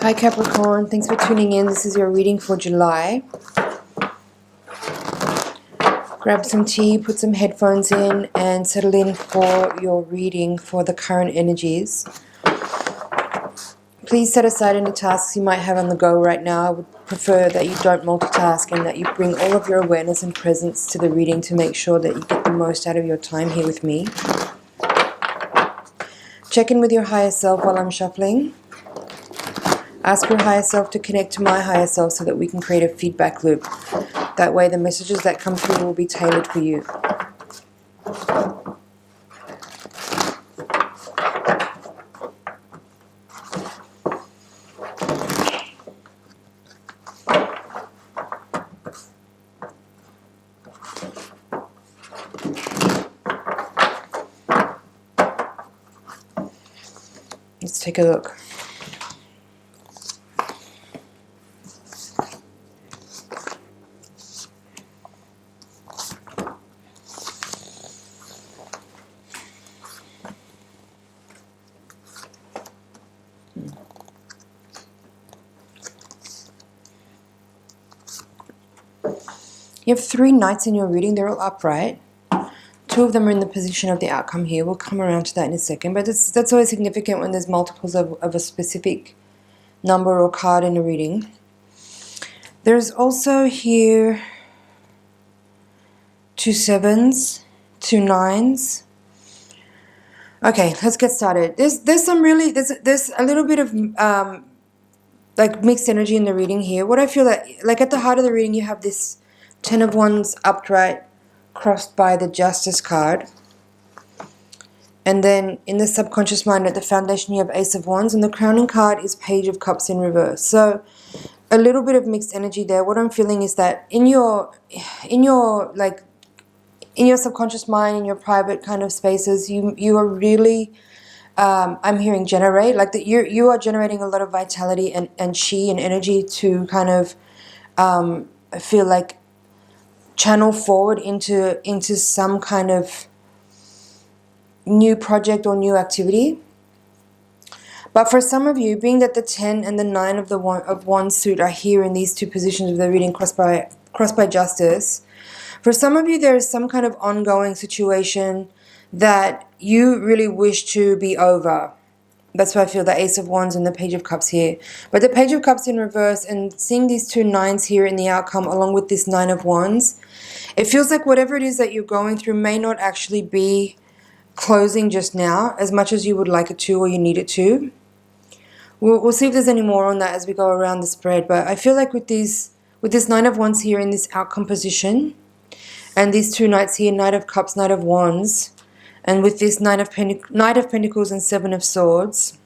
Hi Capricorn, thanks for tuning in. This is your reading for July. Grab some tea, put some headphones in, and settle in for your reading for the current energies. Please set aside any tasks you might have on the go right now. I would prefer that you don't multitask and that you bring all of your awareness and presence to the reading to make sure that you get the most out of your time here with me. Check in with your higher self while I'm shuffling. Ask your higher self to connect to my higher self so that we can create a feedback loop. That way the messages that come through will be tailored for you. Let's take a look. You have 3 knights in your reading. They're all upright. 2 of them are in the position of the outcome here. We'll come around to that in a second. But that's always significant when there's multiples of a specific number or card in a reading. There's also here 2 7s, 2 9s. Okay, let's get started. There's some really there's a little bit of like mixed energy in the reading here. What I feel like at the heart of the reading you have this 10 of Wands upright crossed by the Justice card. And then in the subconscious mind at the foundation you have Ace of Wands, and the crowning card is Page of Cups in reverse. So a little bit of mixed energy there. What I'm feeling is that in your subconscious mind, in your private kind of spaces, you are really I'm hearing generate, like that you are generating a lot of vitality and chi and energy to kind of feel like channel forward into some kind of new project or new activity. But for some of you, being that the 10 and the 9 of Wands suit are here in these 2 positions of the reading crossed by Justice, for some of you there is some kind of ongoing situation that you really wish to be over. That's why I feel the Ace of Wands and the Page of Cups here. But the Page of Cups in reverse and seeing these 2 9s here in the outcome along with this 9 of Wands, it feels like whatever it is that you're going through may not actually be closing just now as much as you would like it to or you need it to. We'll see if there's any more on that as we go around the spread. But I feel like with this 9 of Wands here in this outcome position and these 2 knights here, Knight of Cups, Knight of Wands, and with this Knight of Pentacles and 7 of Swords,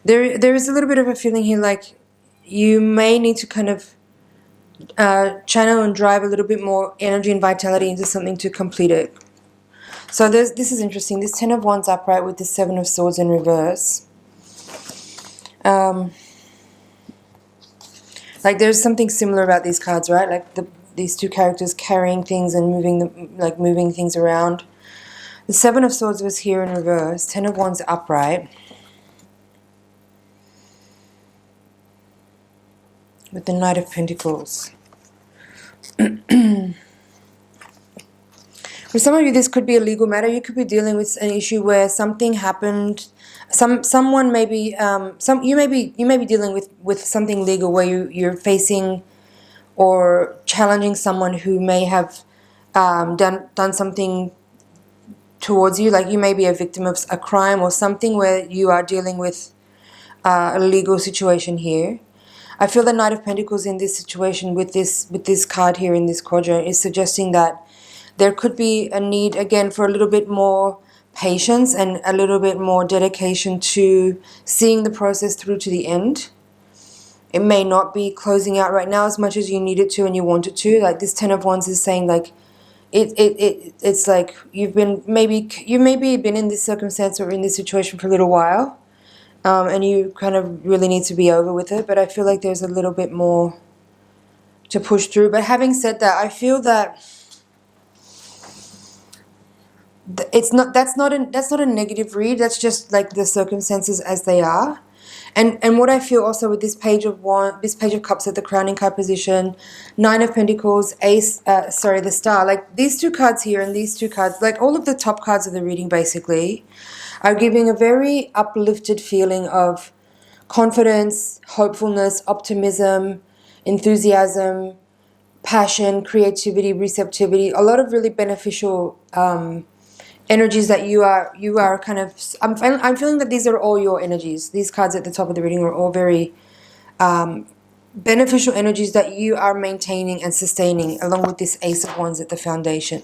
there is a little bit of a feeling here like you may need to kind of channel and drive a little bit more energy and vitality into something to complete it. So this is interesting. This 10 of Wands upright with this 7 of Swords in reverse. Like there's something similar about these cards, right? Like these 2 characters carrying things and moving things around. The 7 of Swords was here in reverse. 10 of Wands upright. With the Knight of Pentacles. For some of you, this could be a legal matter. You could be dealing with an issue where something happened. Someone may be you may be dealing with something legal where you're facing or challenging someone who may have done something towards you. Like you may be a victim of a crime or something where you are dealing with a legal situation here. I feel the Knight of Pentacles in this situation with this card here in this quadrant is suggesting that there could be a need again for a little bit more patience and a little bit more dedication to seeing the process through to the end. It may not be closing out right now as much as you need it to and you want it to. Like this 10 of Wands is saying like it's like you may be been in this circumstance or in this situation for a little while. And you kind of really need to be over with it. But I feel like there's a little bit more to push through. But having said that, I feel that that's not a negative read. That's just like the circumstances as they are. And what I feel also with this page of cups at the crowning card position, 9 of pentacles, ace, the star, like these two cards here and these two cards, like all of the top cards of the reading basically are giving a very uplifted feeling of confidence, hopefulness, optimism, enthusiasm, passion, creativity, receptivity, a lot of really beneficial energies that you are kind of, I'm feeling that these are all your energies. These cards at the top of the reading are all very beneficial energies that you are maintaining and sustaining, along with this Ace of Wands at the foundation.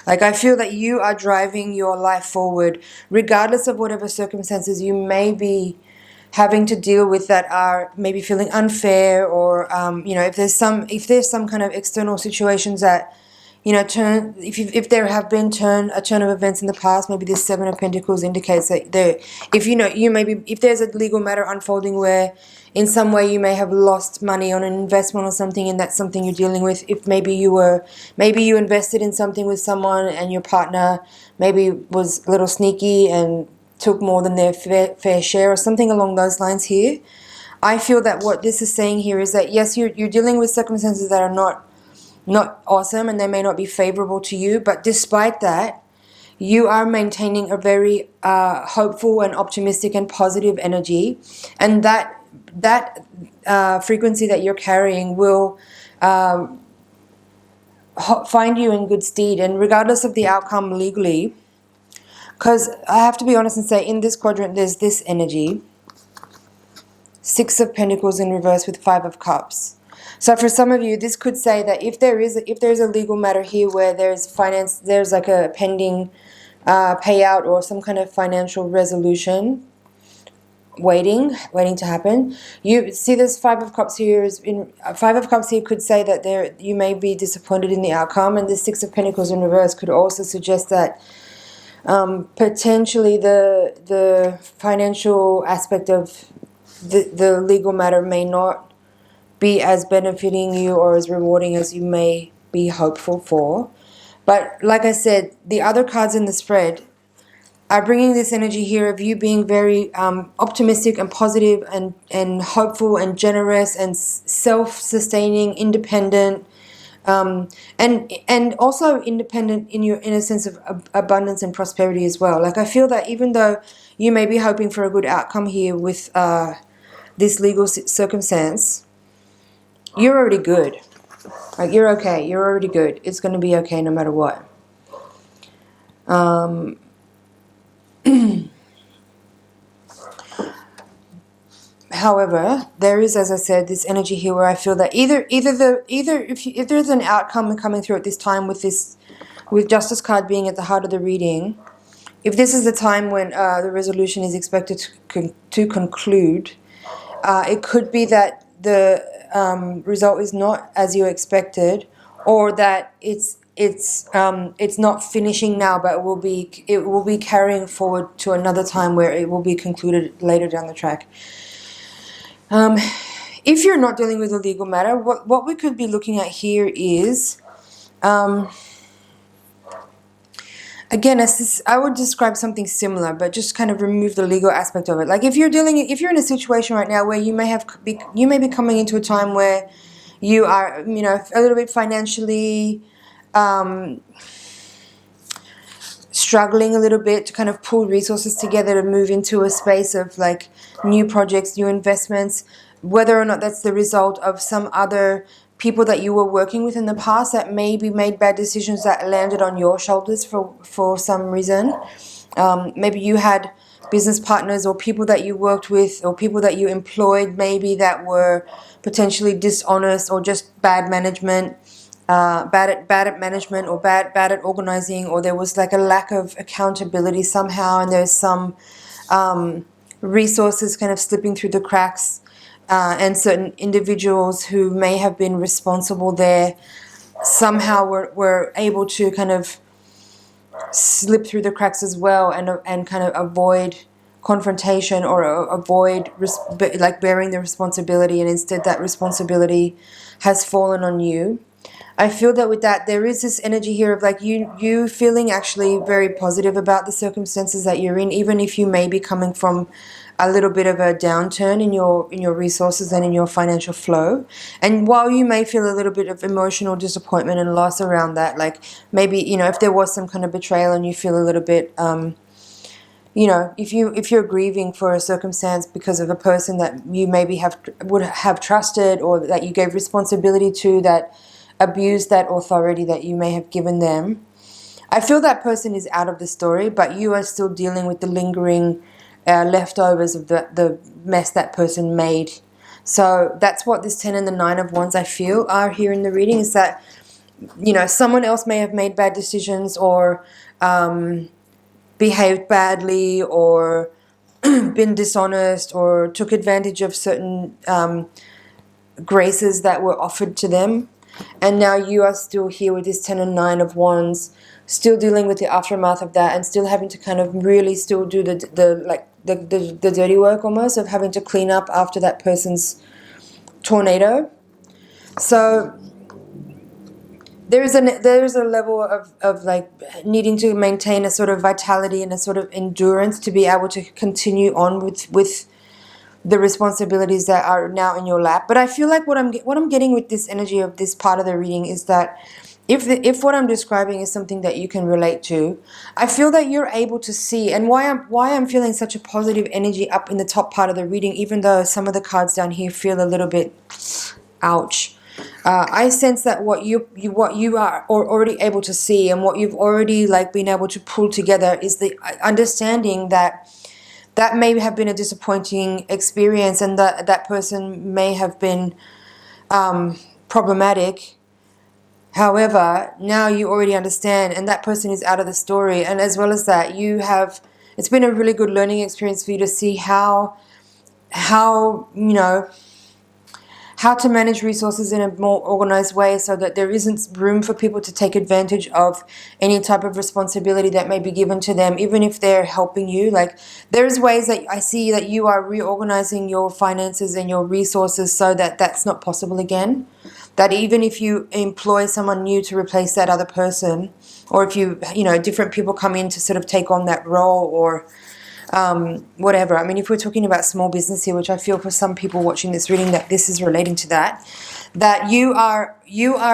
Like, I feel that you are driving your life forward regardless of whatever circumstances you may be having to deal with that are maybe feeling unfair, or if there's some kind of external situations that if there have been a turn of events in the past. Maybe this 7 of Pentacles indicates that if there's a legal matter unfolding where in some way you may have lost money on an investment or something, and that's something you're dealing with. If maybe you invested in something with someone and your partner maybe was a little sneaky and took more than their fair share or something along those lines here. I feel that what this is saying here is that yes, you're dealing with circumstances that are not awesome, and they may not be favorable to you, but despite that, you are maintaining a very hopeful and optimistic and positive energy, and that frequency that you're carrying will find you in good stead, and regardless of the outcome legally. Because I have to be honest and say, in this quadrant, there's this energy. 6 of Pentacles in reverse with 5 of Cups. So for some of you, this could say that if there's a legal matter here where there's like a pending payout or some kind of financial resolution waiting to happen. You see this 5 of Cups here 5 of Cups here could say that you may be disappointed in the outcome, and the 6 of Pentacles in reverse could also suggest that potentially the financial aspect of the legal matter may not be as benefiting you or as rewarding as you may be hopeful for. But like I said, the other cards in the spread are bringing this energy here of you being very optimistic and positive and hopeful and generous and self-sustaining, independent, and also independent in a sense of abundance and prosperity as well. Like, I feel that even though you may be hoping for a good outcome here with this legal circumstance, you're already good. Like, you're okay. You're already good. It's going to be okay no matter what. However, there is, as I said, this energy here where I feel that if there's an outcome coming through at this time with Justice card being at the heart of the reading, if this is the time when the resolution is expected to conclude, it could be that the result is not as you expected, or that it's not finishing now, but it will be carrying forward to another time where it will be concluded later down the track. If you're not dealing with a legal matter, what we could be looking at here is, again, I would describe something similar, but just kind of remove the legal aspect of it. Like, if you're in a situation right now where you may be coming into a time where you are, a little bit financially struggling a little bit to kind of pull resources together to move into a space of like new projects, new investments, whether or not that's the result of some other people that you were working with in the past that maybe made bad decisions that landed on your shoulders for some reason. Maybe you had business partners or people that you worked with or people that you employed maybe that were potentially dishonest or just bad management. Bad at management, or bad at organizing, or there was like a lack of accountability somehow, and there's some resources kind of slipping through the cracks, and certain individuals who may have been responsible there somehow were able to kind of slip through the cracks as well, and kind of avoid confrontation or avoid bearing the responsibility, and instead that responsibility has fallen on you. I feel that with that, there is this energy here of like you feeling actually very positive about the circumstances that you're in, even if you may be coming from a little bit of a downturn in your resources and in your financial flow. And while you may feel a little bit of emotional disappointment and loss around that, like maybe, you know, if there was some kind of betrayal and you feel a little bit you know, if you're grieving for a circumstance because of a person that you maybe would have trusted, or that you gave responsibility to, that abused that authority that you may have given them, I feel that person is out of the story, but you are still dealing with the lingering leftovers of the mess that person made. So that's what this 10 and the 9 of Wands I feel are here in the reading, is that, you know, someone else may have made bad decisions, or behaved badly, or been dishonest, or took advantage of certain graces that were offered to them. And now you are still here with this 10 and 9 of Wands, still dealing with the aftermath of that, and still having to kind of really still do the dirty work almost of having to clean up after that person's tornado. So there is a level of like needing to maintain a sort of vitality and a sort of endurance to be able to continue on with the responsibilities that are now in your lap. But I feel like what I'm getting with this energy of this part of the reading is that if what I'm describing is something that you can relate to, I feel that you're able to see, and why I'm feeling such a positive energy up in the top part of the reading, even though some of the cards down here feel a little bit ouch. I sense that what you are already able to see, and what you've already like been able to pull together, is the understanding that may have been a disappointing experience, and that person may have been problematic. However, now you already understand, and that person is out of the story. And as well as that, it's been a really good learning experience for you to see how you know, how to manage resources in a more organized way, so that there isn't room for people to take advantage of any type of responsibility that may be given to them, even if they're helping you. Like, there's ways that I see that you are reorganizing your finances and your resources so that that's not possible again. That even if you employ someone new to replace that other person, or if you know, different people come in to sort of take on that role, or whatever. I mean, if we're talking about small business here, which I feel for some people watching this reading that this is relating to that you are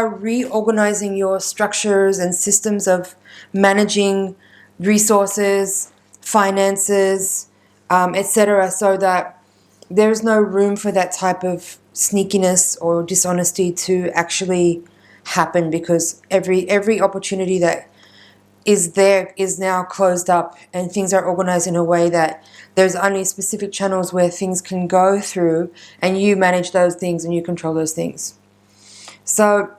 reorganizing your structures and systems of managing resources, finances, etc., so that there's no room for that type of sneakiness or dishonesty to actually happen, because every opportunity that is now closed up, and things are organized in a way that there's only specific channels where things can go through, and you manage those things and you control those things. So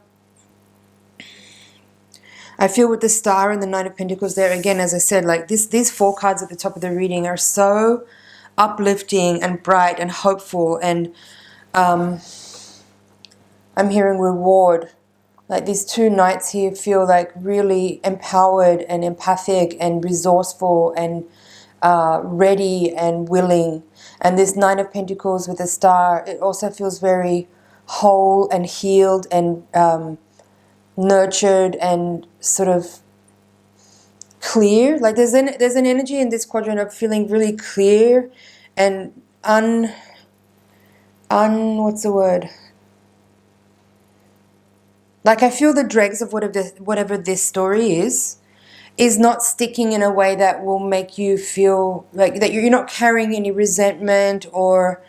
I feel with the Star and the Knight of Pentacles there, again, as I said, like these 4 cards at the top of the reading are so uplifting and bright and hopeful, and I'm hearing reward. Like, these 2 knights here feel like really empowered and empathic and resourceful and ready and willing. And this 9 of Pentacles with a Star, it also feels very whole and healed and nurtured and sort of clear. Like, there's an energy in this quadrant of feeling really clear and what's the word? Like, I feel the dregs of whatever this story is not sticking in a way that will make you feel like that you're not carrying any resentment or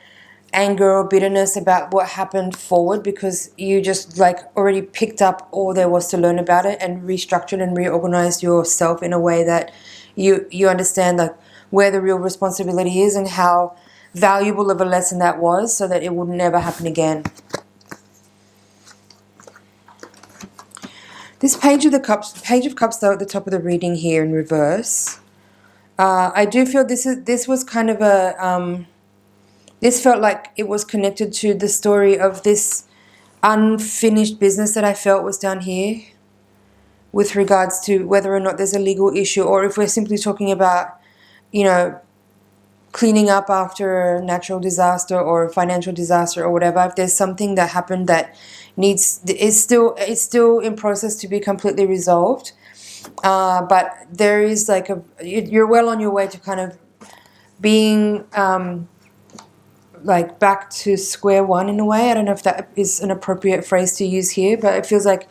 anger or bitterness about what happened forward, because you just like already picked up all there was to learn about it and restructured and reorganized yourself in a way that you understand like where the real responsibility is and how valuable of a lesson that was, so that it would never happen again. This Page of Cups though at the top of the reading here in reverse, I do feel this was kind of a this felt like it was connected to the story of this unfinished business that I felt was down here, with regards to whether or not there's a legal issue, or if we're simply talking about, you know, cleaning up after a natural disaster or a financial disaster or whatever, if there's something that happened that is still in process to be completely resolved, but there is like you're well on your way to kind of being like back to square one in a way. I don't know if that is an appropriate phrase to use here, but it feels like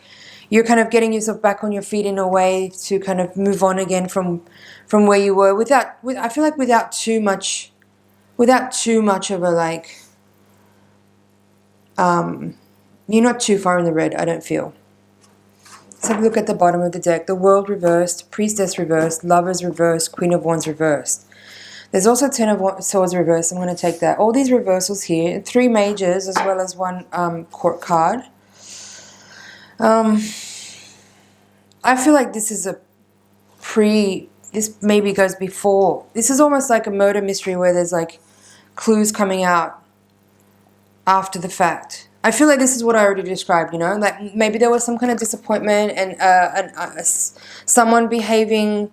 you're kind of getting yourself back on your feet in a way to kind of move on again from where you were I feel like without too much of a like, you're not too far in the red, I don't feel. Let's have a look at the bottom of the deck. The World reversed, Priestess reversed, Lovers reversed, Queen of Wands reversed. There's also Ten of Swords reversed. I'm going to take that. All these reversals here, 3 majors as well as 1 court card. I feel like this is this maybe goes before. This is almost like a murder mystery where there's like clues coming out after the fact. I feel like this is what I already described, you know, like maybe there was some kind of disappointment and someone behaving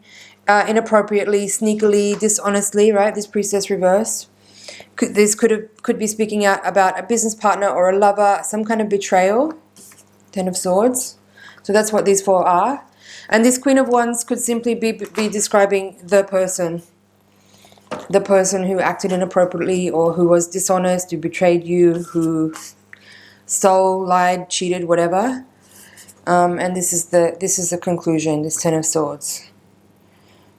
inappropriately, sneakily, dishonestly, right? This Priestess reversed. This could be speaking out about a business partner or a lover, some kind of betrayal. 10 of Swords. So that's what these 4 are. And this Queen of Wands could simply be describing the person who acted inappropriately or who was dishonest, who betrayed you, who stole, lied, cheated, whatever. And this is the conclusion, this 10 of Swords.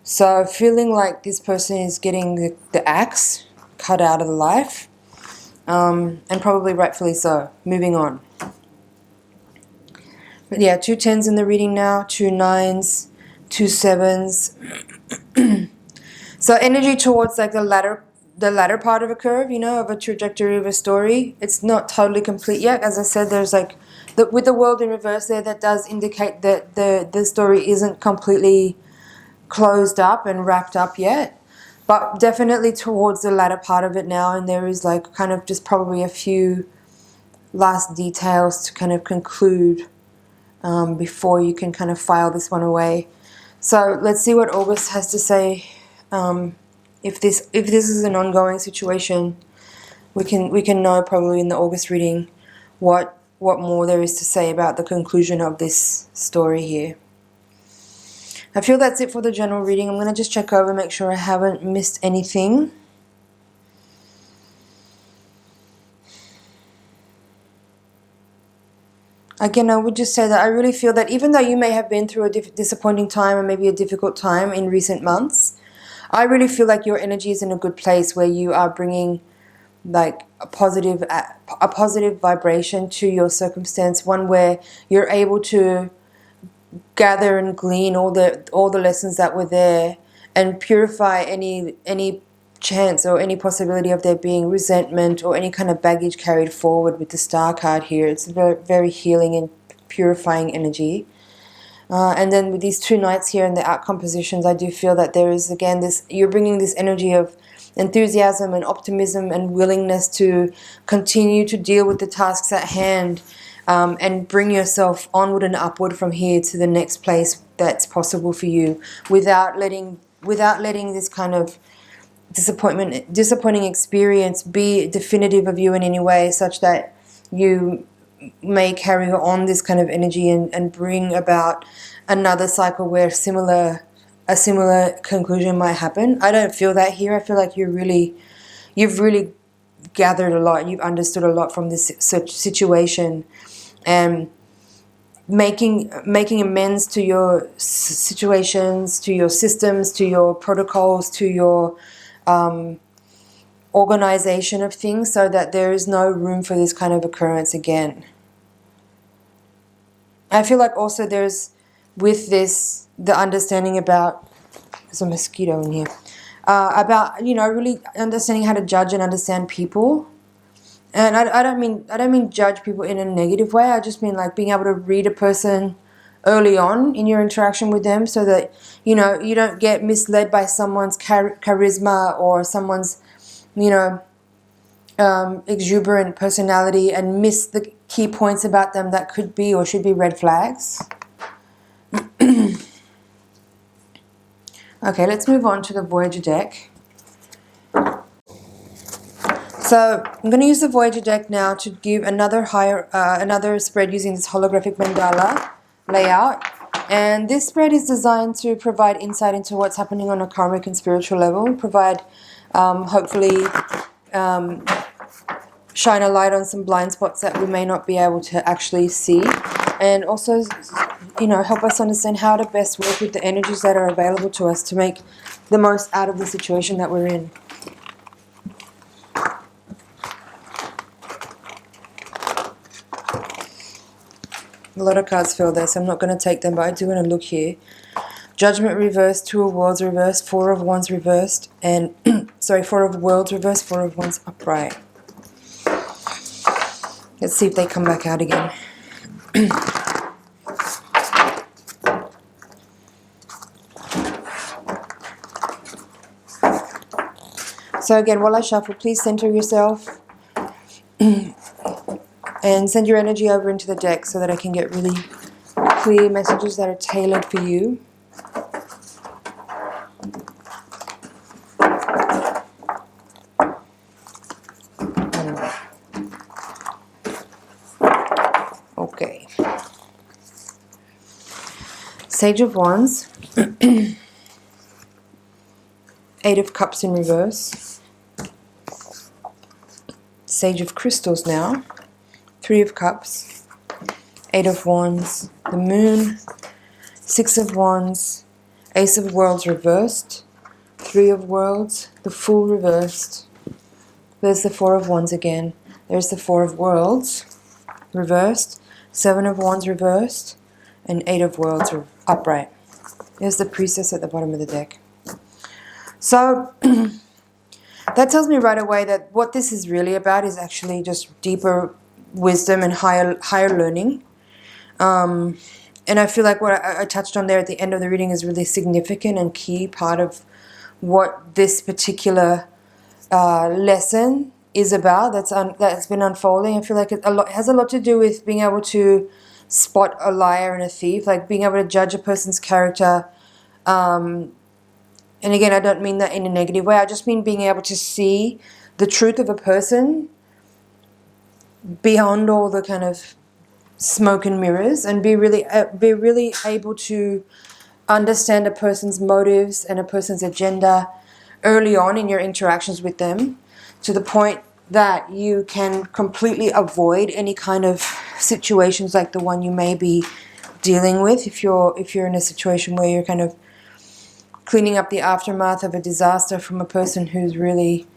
So feeling like this person is getting the axe cut out of the life, and probably rightfully so. Moving on. But yeah, 2 10s in the reading now, 2 9s, 2 7s. So energy towards like the latter part of a curve, you know, of a trajectory of a story. It's not totally complete yet. As I said, there's like with the World in reverse there, that does indicate that the story isn't completely closed up and wrapped up yet, but definitely towards the latter part of it now, and there is like kind of just probably a few last details to kind of conclude before you can kind of file this one away. So let's see what August has to say. If this is an ongoing situation, we can know probably in the August reading what more there is to say about the conclusion of this story here. I feel that's it for the general reading. I'm going to just check over, make sure I haven't missed anything. Again, I would just say that I really feel that even though you may have been through a disappointing time or maybe a difficult time in recent months, I really feel like your energy is in a good place where you are bringing like a positive vibration to your circumstance, one where you're able to gather and glean all the lessons that were there and purify any chance or any possibility of there being resentment or any kind of baggage carried forward with the Star card here. It's a very, very healing and purifying energy. And then with these 2 knights here and the outcome positions, I do feel that there is again this, you're bringing this energy of enthusiasm and optimism and willingness to continue to deal with the tasks at hand, and bring yourself onward and upward from here to the next place that's possible for you, without letting this kind of disappointing experience be definitive of you in any way, such that you may carry on this kind of energy and bring about another cycle where a similar conclusion might happen. I don't feel that here. I feel like you've really gathered a lot. You've understood a lot from this situation, and making amends to your situations, to your systems, to your protocols, to your organization of things, so that there is no room for this kind of occurrence again. I feel like also there's, with this, the understanding about, there's a mosquito in here, about, you know, really understanding how to judge and understand people. And I don't mean judge people in a negative way. I just mean like being able to read a person early on in your interaction with them, so that, you know, you don't get misled by someone's charisma or someone's, you know, exuberant personality and miss the key points about them that could be or should be red flags. Okay, let's move on to the Voyager deck. So I'm going to use the Voyager deck now to give another another spread using this holographic mandala layout. And this spread is designed to provide insight into what's happening on a karmic and spiritual level, provide hopefully shine a light on some blind spots that we may not be able to actually see, and also, you know, help us understand how to best work with the energies that are available to us to make the most out of the situation that we're in. A lot of cards fell there, so I'm not going to take them, but I do want to look here. Judgment reversed, Two of Worlds reversed, Four of Wands reversed, and sorry, Four of Worlds reversed, Four of Wands upright. Let's see if they come back out again. So again, while I shuffle, please center yourself and send your energy over into the deck so that I can get really clear messages that are tailored for you. Okay. Sage of Wands. Eight of Cups in reverse. Sage of Crystals now. Three of Cups. Eight of Wands. The Moon. Six of Wands. Ace of Worlds reversed. Three of Worlds. The Fool reversed. There's the Four of Wands again. There's the Four of Worlds reversed. Seven of Wands reversed. And Eight of Worlds upright. There's the Priestess at the bottom of the deck. So that tells me right away that what this is really about is actually just deeper wisdom and higher learning. And I feel like what I touched on there at the end of the reading is really significant and key part of what this particular lesson is about that's been unfolding. I feel like it has a lot to do with being able to spot a liar and a thief, like being able to judge a person's character. And again, I don't mean that in a negative way. I just mean being able to see the truth of a person beyond all the kind of smoke and mirrors, and be really able to understand a person's motives and a person's agenda early on in your interactions with them, to the point that you can completely avoid any kind of situations like the one you may be dealing with if you're in a situation where you're kind of cleaning up the aftermath of a disaster from a person who's really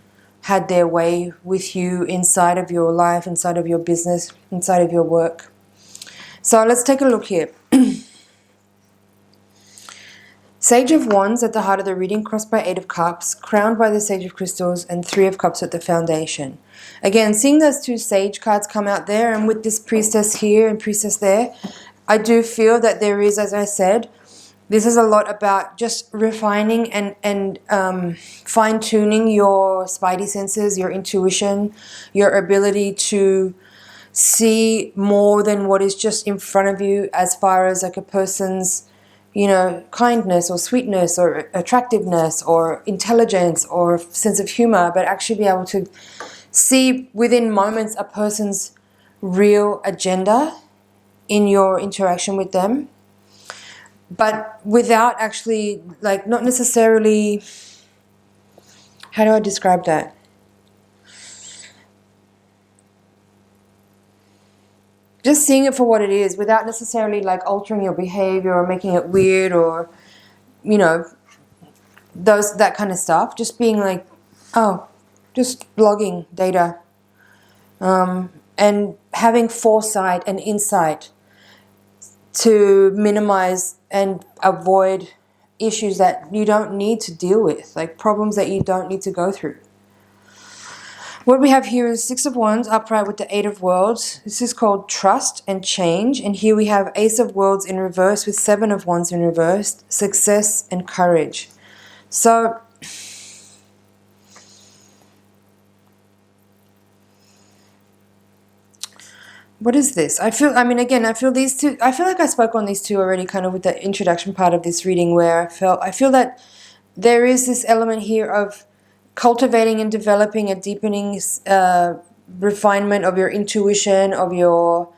had their way with you inside of your life, inside of your business, inside of your work. So let's take a look here. Sage of Wands at the heart of the reading, crossed by Eight of Cups, crowned by the Sage of Crystals, and Three of Cups at the foundation. Again, seeing those two Sage cards come out there, and with this Priestess here and Priestess there, I do feel that there is, as I said, this is a lot about just refining and fine-tuning your spidey senses, your intuition, your ability to see more than what is just in front of you as far as like a person's, you know, kindness or sweetness or attractiveness or intelligence or sense of humor, but actually be able to see within moments a person's real agenda in your interaction with them. But without actually, like, not necessarily, how do I describe that? Just seeing it for what it is without necessarily, like, altering your behavior or making it weird or, you know, that kind of stuff. Just being like, oh, just logging data. And having foresight and insight to minimize and avoid issues that you don't need to deal with, like problems that you don't need to go through. What we have here is Six of Wands upright with the Eight of Worlds. This is called Trust and Change. And here we have Ace of Worlds in reverse with Seven of Wands in reverse, Success and Courage. So what is this? I feel these two, I feel like I spoke on these two already kind of with the introduction part of this reading, where I feel that there is this element here of cultivating and developing a deepening refinement of your intuition, of your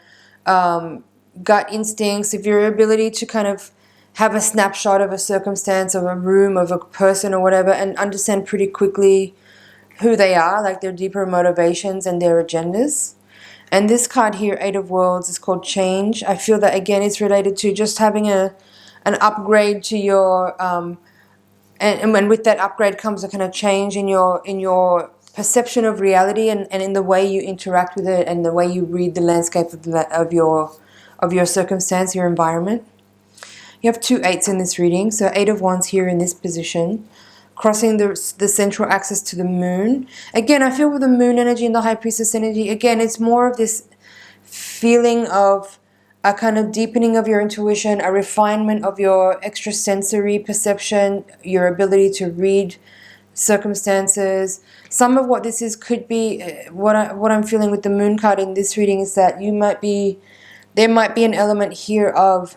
gut instincts, of your ability to kind of have a snapshot of a circumstance, of a room, of a person or whatever, and understand pretty quickly who they are, like their deeper motivations and their agendas. And this card here, Eight of Worlds, is called Change. I feel that, again, it's related to just having an upgrade to your... and with that upgrade comes a kind of change in your perception of reality and in the way you interact with it and the way you read the landscape of your circumstance, your environment. You have 2 8s in this reading, so 8 of Wands here in this position, crossing the central axis to the moon. Again, I feel with the moon energy and the High Priestess energy, again, it's more of this feeling of a kind of deepening of your intuition, a refinement of your extrasensory perception, your ability to read circumstances. Some of what this is could be, what I'm feeling with the moon card in this reading is that there might be an element here of...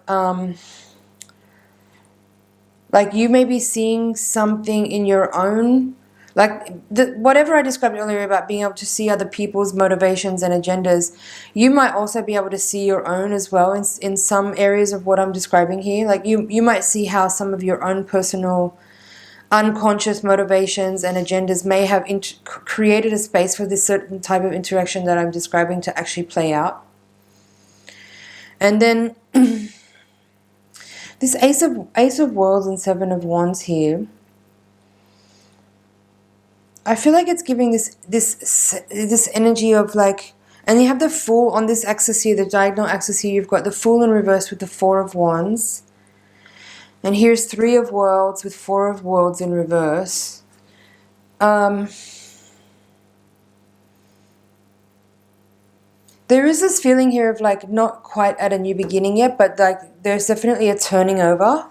like you may be seeing something in your own, like whatever I described earlier about being able to see other people's motivations and agendas, you might also be able to see your own as well in some areas of what I'm describing here. Like you might see how some of your own personal unconscious motivations and agendas may have created a space for this certain type of interaction that I'm describing to actually play out. And then... this Ace of Worlds and 7 of Wands here, I feel like it's giving this energy of like, and you have the Fool on this axis here, the diagonal axis here, you've got the Fool in reverse with the 4 of Wands. And here's 3 of Worlds with 4 of Worlds in reverse. There is this feeling here of like not quite at a new beginning yet, but like there's definitely a turning over.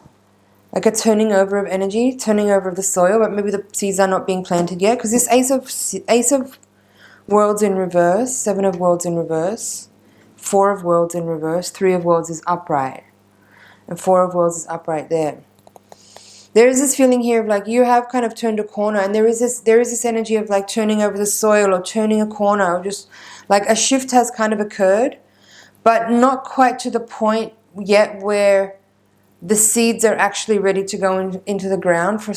Like a turning over of energy, turning over of the soil, but maybe the seeds are not being planted yet. Because this Ace of Worlds in reverse, 7 of Worlds in reverse, 4 of Worlds in reverse, 3 of Worlds is upright, and 4 of Worlds is upright there. There is this feeling here of like you have kind of turned a corner, and there is this energy of like turning over the soil or turning a corner, or just like a shift has kind of occurred, but not quite to the point yet where the seeds are actually ready to go into the ground for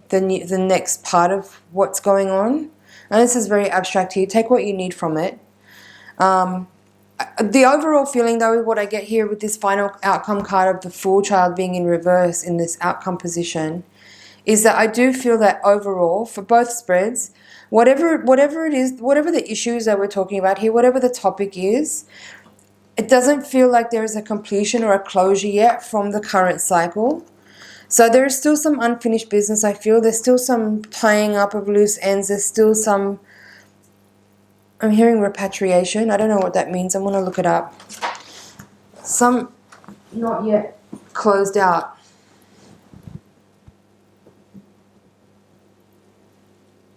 the next part of what's going on. And this is very abstract here. Take what you need from it. The overall feeling, though, what I get here with this final outcome card of the Fool child being in reverse in this outcome position, is that I do feel that overall, for both spreads, whatever it is, whatever the issues that we're talking about here, whatever the topic is, it doesn't feel like there is a completion or a closure yet from the current cycle. So there is still some unfinished business, I feel. There's still some tying up of loose ends. There's still some... I'm hearing repatriation. I don't know what that means. I'm going to look it up. Some not yet closed out.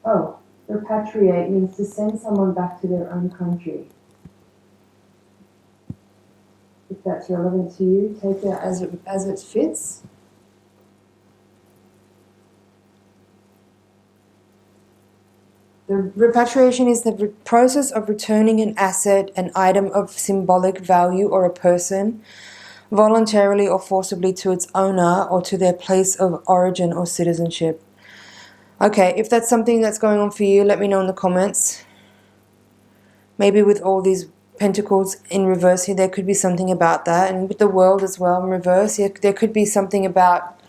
Oh, repatriate means to send someone back to their own country. If that's relevant to you, take it as it fits. The repatriation is the process of returning an asset, an item of symbolic value, or a person, voluntarily or forcibly to its owner or to their place of origin or citizenship. Okay, if that's something that's going on for you, let me know in the comments. Maybe with all these pentacles in reverse here, there could be something about that. And with the World as well in reverse, there could be something about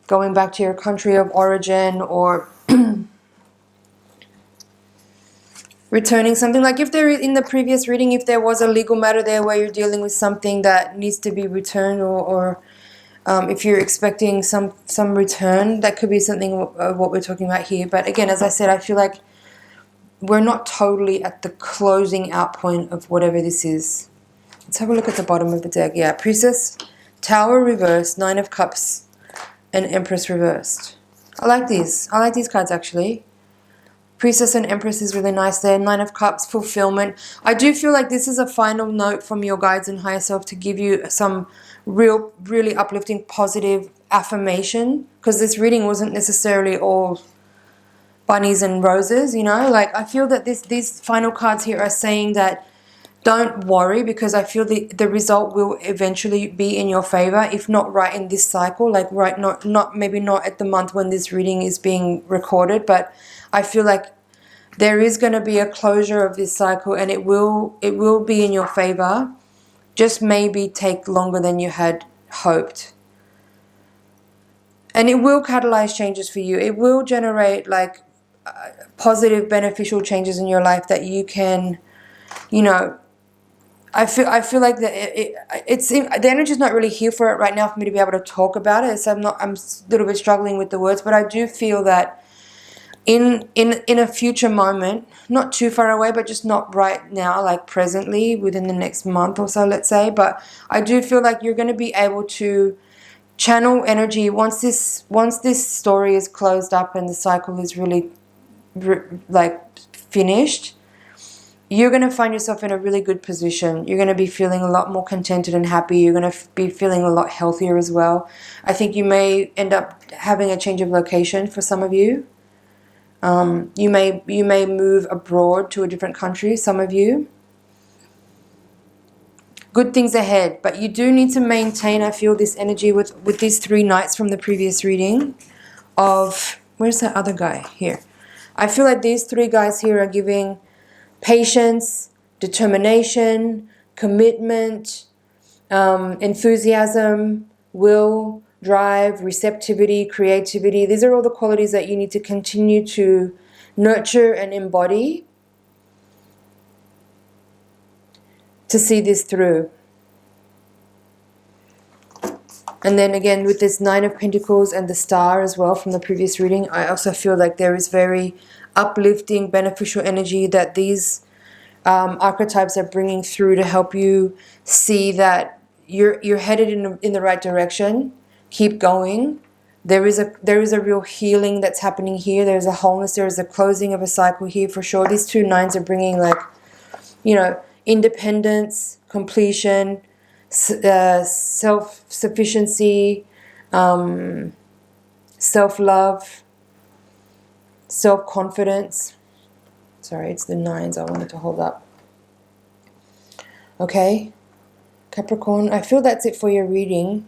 going back to your country of origin, or returning something. Like if there is, in the previous reading, if there was a legal matter there where you're dealing with something that needs to be returned, or if you're expecting some return, that could be something of what we're talking about here. But again, as I said, I feel like we're not totally at the closing out point of whatever this is. Let's have a look at the bottom of the deck. Yeah, Priestess, Tower reversed, 9 of Cups, and Empress reversed. I like these. I like these cards actually. Priestess and Empress is really nice there. 9 of Cups, fulfillment. I do feel like this is a final note from your guides and higher self to give you some really uplifting, positive affirmation, because this reading wasn't necessarily all bunnies and roses, you know. Like, I feel that these final cards here are saying that don't worry, because I feel the result will eventually be in your favor, if not right in this cycle, like right, not maybe not at the month when this reading is being recorded, but I feel like there is going to be a closure of this cycle, and it will be in your favor. Just maybe take longer than you had hoped. And it will catalyze changes for you. It will generate like positive, beneficial changes in your life that you can, you know, I feel like the energy is not really here for it right now for me to be able to talk about it. So I'm a little bit struggling with the words, but I do feel that in a future moment, not too far away, but just not right now, like presently, within the next month or so, let's say. But I do feel like you're going to be able to channel energy once this story is closed up and the cycle is really like finished. You're going to find yourself in a really good position. You're going to be feeling a lot more contented and happy. You're going to be feeling a lot healthier as well. I think you may end up having a change of location for some of you. You may move abroad to a different country, some of you. Good things ahead, but you do need to maintain, I feel, this energy with these 3 knights from the previous reading of, where's that other guy? Here. I feel like these 3 guys here are giving patience, determination, commitment, enthusiasm, will, drive, receptivity, creativity. These are all the qualities that you need to continue to nurture and embody to see this through. And then again, with this 9 of Pentacles and the star as well from the previous reading, I also feel like there is very uplifting, beneficial energy that these archetypes are bringing through to help you see that you're headed in the right direction. Keep going. There is a real healing that's happening here. There's a wholeness. There is a closing of a cycle here for sure. These 2 nines are bringing, like, you know, independence, completion, self-sufficiency, self-love, self-confidence. Sorry, it's the 9s I wanted to hold up. Okay, Capricorn, I feel that's it for your reading.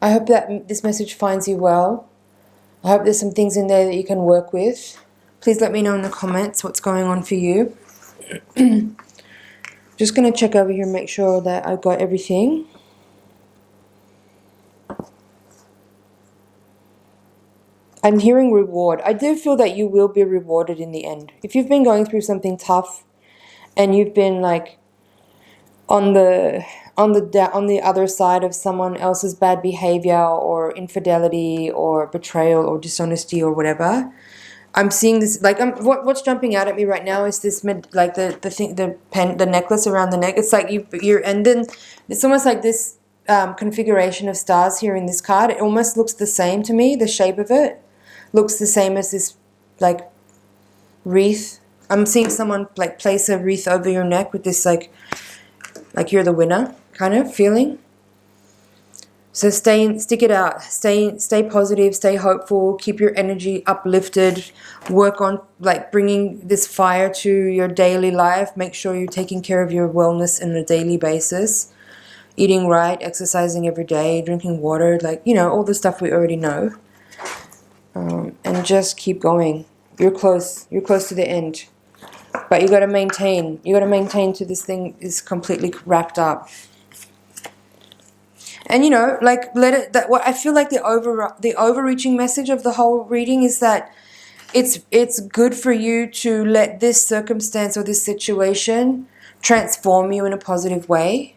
I hope that this message finds you well. I hope there's some things in there that you can work with. Please let me know in the comments what's going on for you. Just going to check over here and make sure that I've got everything. I'm hearing reward. I do feel that you will be rewarded in the end. If you've been going through something tough and you've been like on the other side of someone else's bad behavior or infidelity or betrayal or dishonesty or whatever, I'm seeing this, like, what's jumping out at me right now is this, like the necklace around the neck. It's like you're, and then it's almost like this configuration of stars here in this card. It almost looks the same to me. The shape of it looks the same as this, like, wreath. I'm seeing someone like place a wreath over your neck with this like you're the winner kind of feeling. So stick it out. Stay positive, stay hopeful, keep your energy uplifted, work on like bringing this fire to your daily life. Make sure you're taking care of your wellness on a daily basis. Eating right, exercising every day, drinking water, like, you know, all the stuff we already know. And just keep going. You're close to the end. But you got to maintain. You got to maintain till this thing is completely wrapped up. And, you know, like, let it, that what I feel like the overreaching message of the whole reading is that it's good for you to let this circumstance or this situation transform you in a positive way.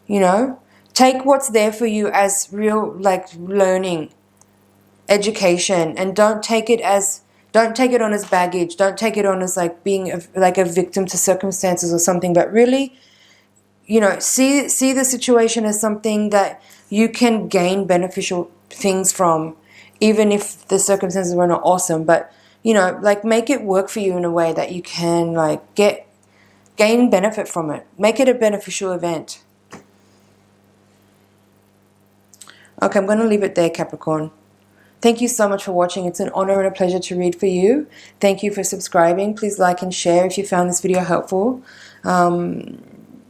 You know, take what's there for you as real, like, learning, education, and don't take it on as baggage. Don't take it on as like being a victim to circumstances or something, but really, you know, see the situation as something that you can gain beneficial things from, even if the circumstances were not awesome. But, you know, like, make it work for you in a way that you can, like, gain benefit from it. Make it a beneficial event. Okay, I'm going to leave it there, Capricorn. Thank you so much for watching. It's an honor and a pleasure to read for you. Thank you for subscribing. Please like and share if you found this video helpful. And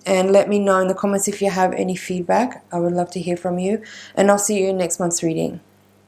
let me know in the comments if you have any feedback. I would love to hear from you. And I'll see you in next month's reading.